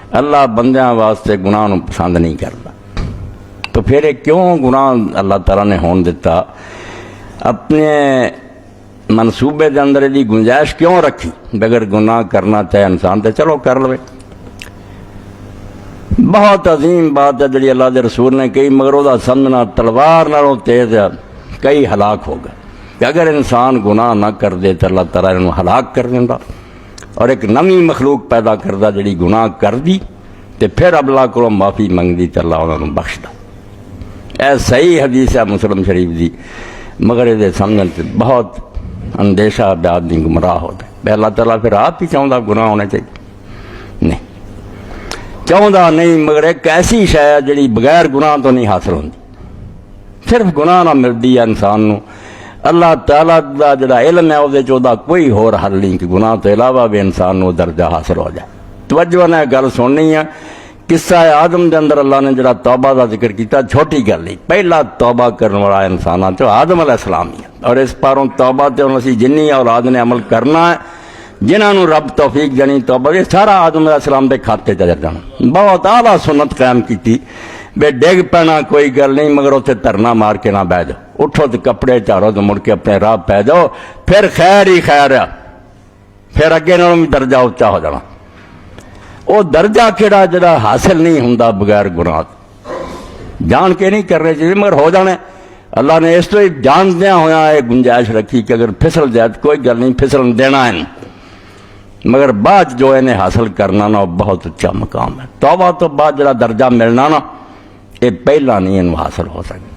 अल्लाह बंदियां वास्ते गुनाह नूं पसंद नहीं करता। तो फिर ये क्यों गुनाह अल्लाह ताला ने होने दिता? अपने मनसूबे के अंदर यदि गुंजाइश क्यों रखी? बगैर गुनाह करना चाहे इंसान तो चलो कर लवे। बहुत अजीम बात है जी अल्लाह के रसूल ने कही, मगर वह समझना तलवार नालों तेज है, कई हलाक हो गए। कि अगर इंसान गुनाह ना कर दे तो अल्लाह ताला इन्हूं हलाक कर देंदा और एक नवी मखलूक पैदा करदा जी गुनाह कर दी तो फिर अल्लाह को माफ़ी मंगदी तो अल्लाह उन्होंने बख्शदा। यह सही हदीस है मुस्लिम शरीफ की, मगर ये समझने से बहुत अंदेशा आदमी गुमराह हो गए। अल्लाह ताला फिर आप ही चाहता गुनाह होने चाहिए? नहीं चाहता नहीं, मगर एक ऐसी शय है जी बगैर गुनाह तो नहीं हासिल होती। सिर्फ गुनाह ना मिलती है इंसान को। अल्लाह ताला का जो इल्म है उसदा कोई होर हल नहीं कि गुनाह तो इलावा भी इंसान को दर्जा हासिल हो जाए। तवज्जो ने गल सुननी है। किस्सा आदम के अंदर अल्लाह ने जो तौबा का जिक्र किया, छोटी गल नहीं, पहला तौबा करने वाला इंसानों चो आदम अलैहिस्सलाम ही है। और इस पारों तौबा तो हम असी जिन्नी औलाद ने अमल करना है, जिन्होंने रब तौफीक देनी तौबा, ये सारा आदम अलैहिस्सलाम के खाते च जाना। बहुत आला सुन्नत कायम की बे डिग पैना कोई गल नहीं, मगर उत्थे धरना मार के ना बह जाओ, उठो तो कपड़े झाड़ो तो मुड़ के अपने राह पै जाओ, फिर खैर ही खैर है, फिर अगे नालों भी दर्जा उच्चा हो जाना। वो दर्जा किहड़ा जिहड़ा हासिल नहीं हुंदा बगैर गुनाह, जान के नहीं करने चाहिए मगर हो जाने। अल्लाह ने इस तो ही जानद्या होया ये गुंजाइश रखी कि अगर फिसल जाए तो कोई गल नहीं, फिसलन देना है, मगर बाद जो इन्हें हासिल करना ना बहुत अच्छा मकाम है। तौबा तो बाद जिहड़ा दर्जा मिलना ना, ये पहला नहीं इन्हूं हासिल हो सकता।